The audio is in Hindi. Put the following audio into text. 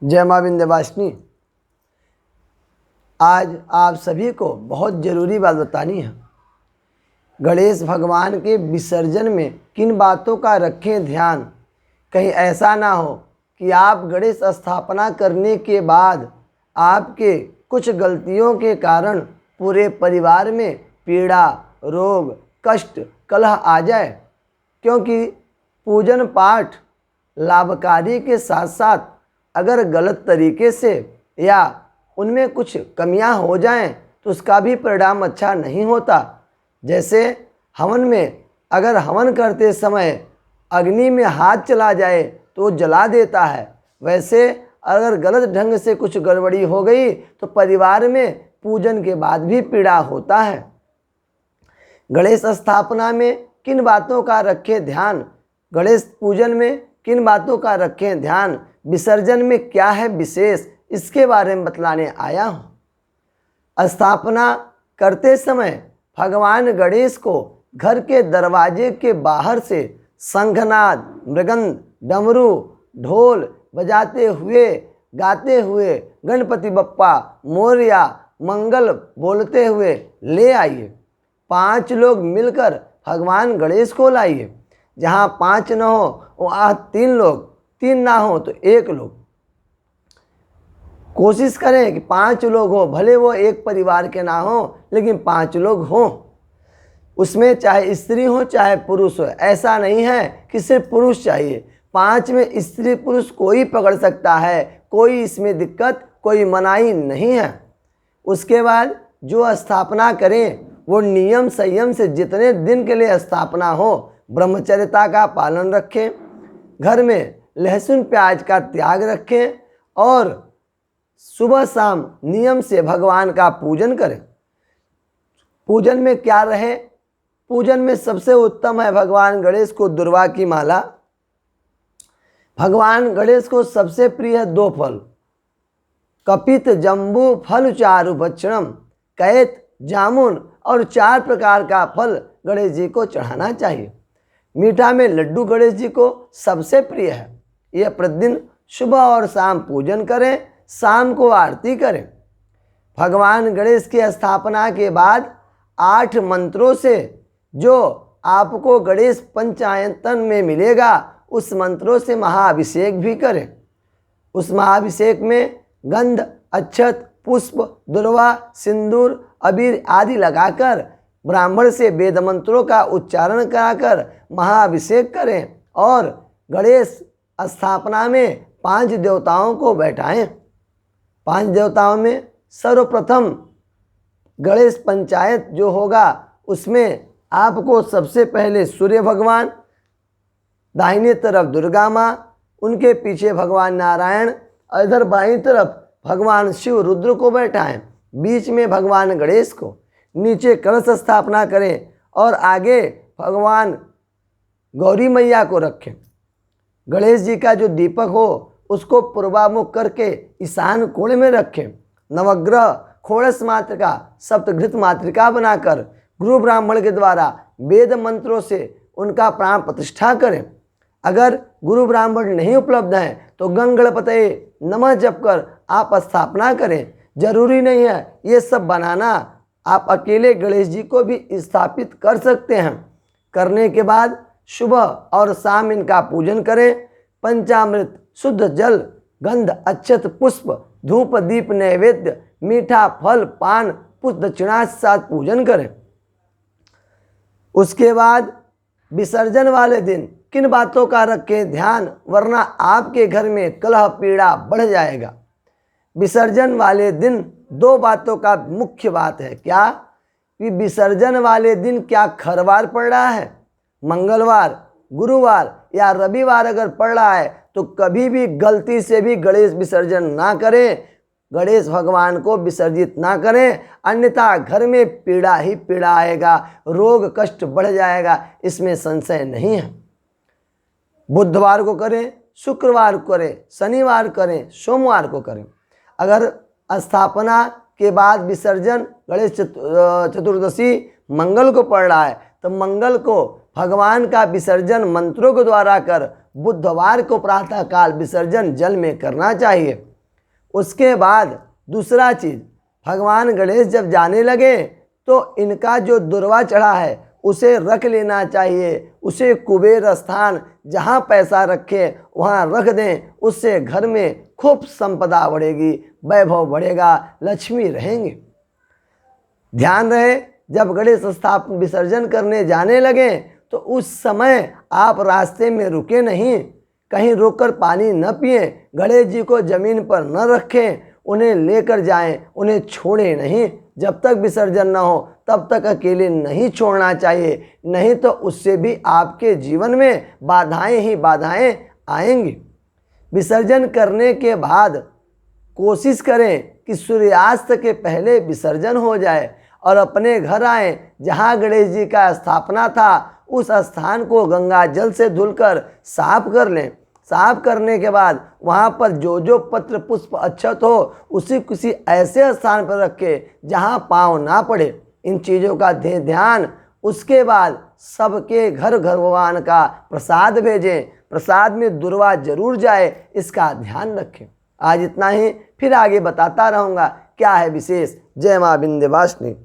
जय माँ विंध्यवासिनी। आज आप सभी को बहुत ज़रूरी बात बतानी है। गणेश भगवान के विसर्जन में किन बातों का रखें ध्यान। कहीं ऐसा ना हो कि आप गणेश स्थापना करने के बाद आपके कुछ गलतियों के कारण पूरे परिवार में पीड़ा, रोग, कष्ट, कलह आ जाए। क्योंकि पूजन पाठ लाभकारी के साथ साथ अगर गलत तरीके से या उनमें कुछ कमियां हो जाएं तो उसका भी परिणाम अच्छा नहीं होता। जैसे हवन में अगर हवन करते समय अग्नि में हाथ चला जाए तो जला देता है, वैसे अगर गलत ढंग से कुछ गड़बड़ी हो गई तो परिवार में पूजन के बाद भी पीड़ा होता है। गणेश स्थापना में किन बातों का रखें ध्यान। गणेश पूजन में किन बातों का रखें ध्यान, विसर्जन में क्या है विशेष, इसके बारे में बतलाने आया हूँ। स्थापना करते समय भगवान गणेश को घर के दरवाजे के बाहर से शंखनाद, मृदंग, डमरू, ढोल बजाते हुए, गाते हुए गणपति बप्पा मोरया मंगल बोलते हुए ले आइए। 5 लोग मिलकर भगवान गणेश को लाइए। जहाँ 5 न हो वहाँ 3 लोग, 3 ना हो तो 1 लोग। कोशिश करें कि 5 लोग हो, भले वो एक परिवार के ना हो लेकिन 5 लोग हों। उसमें चाहे स्त्री हो चाहे पुरुष हो, ऐसा नहीं है कि सिर्फ पुरुष चाहिए। 5 में स्त्री पुरुष कोई पकड़ सकता है, कोई इसमें दिक्कत, कोई मनाही नहीं है। उसके बाद जो स्थापना करें वो नियम संयम से जितने दिन के लिए स्थापना हो ब्रह्मचर्यता का पालन रखें। घर में लहसुन प्याज का त्याग रखें और सुबह शाम नियम से भगवान का पूजन करें। पूजन में क्या रहे, पूजन में सबसे उत्तम है भगवान गणेश को दुर्वा की माला। भगवान गणेश को सबसे प्रिय है 2 फल, कपित जम्बू फल चारु भक्षणम, कैत जामुन और 4 प्रकार का फल गणेश जी को चढ़ाना चाहिए। मीठा में लड्डू गणेश जी को सबसे प्रिय है। यह प्रतिदिन सुबह और शाम पूजन करें, शाम को आरती करें। भगवान गणेश की स्थापना के बाद 8 मंत्रों से जो आपको गणेश पंचायतन में मिलेगा उस मंत्रों से महाअभिषेक भी करें। उस महाअभिषेक में गंध, अक्षत, पुष्प, दुर्वा, सिंदूर, अबीर आदि लगाकर ब्राह्मण से वेद मंत्रों का उच्चारण कराकर महाअभिषेक करें और गणेश स्थापना में 5 देवताओं को बैठाएं। 5 देवताओं में सर्वप्रथम गणेश पंचायत जो होगा उसमें आपको सबसे पहले सूर्य भगवान, दाहिने तरफ दुर्गा माँ, उनके पीछे भगवान नारायण, इधर बाईं तरफ भगवान शिव रुद्र को बैठाएं, बीच में भगवान गणेश को, नीचे कलश स्थापना करें और आगे भगवान गौरी मैया को रखें। गणेश जी का जो दीपक हो उसको पूर्वामुख करके ईशान कोण में रखें। नवग्रह खोड़स मातृका सप्तघृत मातृका बनाकर गुरु ब्राह्मण के द्वारा वेद मंत्रों से उनका प्राण प्रतिष्ठा करें। अगर गुरु ब्राह्मण नहीं उपलब्ध हैं तो गंगणपतये नमः जप कर आप स्थापना करें। जरूरी नहीं है ये सब बनाना, आप अकेले गणेश जी को भी स्थापित कर सकते हैं। करने के बाद सुबह और शाम इनका पूजन करें। पंचामृत, शुद्ध जल, गंध, अक्षत, पुष्प, धूप, दीप, नैवेद्य, मीठा, फल, पान, पुष्प दक्षिणा के साथ पूजन करें। उसके बाद विसर्जन वाले दिन किन बातों का रखें ध्यान, वरना आपके घर में कलह पीड़ा बढ़ जाएगा। विसर्जन वाले दिन 2 बातों का मुख्य बात है। क्या कि विसर्जन वाले दिन क्या खरवार पड़ रहा है, मंगलवार, गुरुवार या रविवार अगर पड़ रहा है तो कभी भी गलती से भी गणेश विसर्जन ना करें, गणेश भगवान को विसर्जित ना करें, अन्यथा घर में पीड़ा ही पीड़ा आएगा, रोग कष्ट बढ़ जाएगा, इसमें संशय नहीं है। बुधवार को करें, शुक्रवार को करें, शनिवार करें, सोमवार को करें। अगर स्थापना के बाद विसर्जन गणेश चतुर्दशी मंगल को पड़ रहा है तो मंगल को भगवान का विसर्जन मंत्रों के द्वारा कर बुधवार को प्रातःकाल विसर्जन जल में करना चाहिए। उसके बाद दूसरा चीज़, भगवान गणेश जब जाने लगे तो इनका जो दुर्वा चढ़ा है उसे रख लेना चाहिए, उसे कुबेर स्थान जहाँ पैसा रखे वहाँ रख दें, उससे घर में खूब संपदा बढ़ेगी, वैभव बढ़ेगा, लक्ष्मी रहेंगे। ध्यान रहे, जब गणेश स्थापना विसर्जन करने जाने लगे तो उस समय आप रास्ते में रुके नहीं, कहीं रोककर पानी न पिए, गणेश जी को जमीन पर न रखें, उन्हें लेकर जाएं, उन्हें छोड़ें नहीं। जब तक विसर्जन न हो तब तक अकेले नहीं छोड़ना चाहिए, नहीं तो उससे भी आपके जीवन में बाधाएं ही बाधाएं आएंगी। विसर्जन करने के बाद कोशिश करें कि सूर्यास्त के पहले विसर्जन हो जाए और अपने घर आएँ। जहाँ गणेश जी का स्थापना था उस स्थान को गंगा जल से धुलकर साफ कर लें। साफ करने के बाद वहाँ पर जो जो पत्र पुष्प अक्षत हो उसी किसी ऐसे स्थान पर रखे जहाँ पाँव ना पड़े। इन चीज़ों का ध्यान। उसके बाद सबके घर भगवान का प्रसाद भेजें, प्रसाद में दुर्वा जरूर जाए, इसका ध्यान रखें। आज इतना ही, फिर आगे बताता रहूँगा क्या है विशेष। जय माँ विंध्यवासिनी।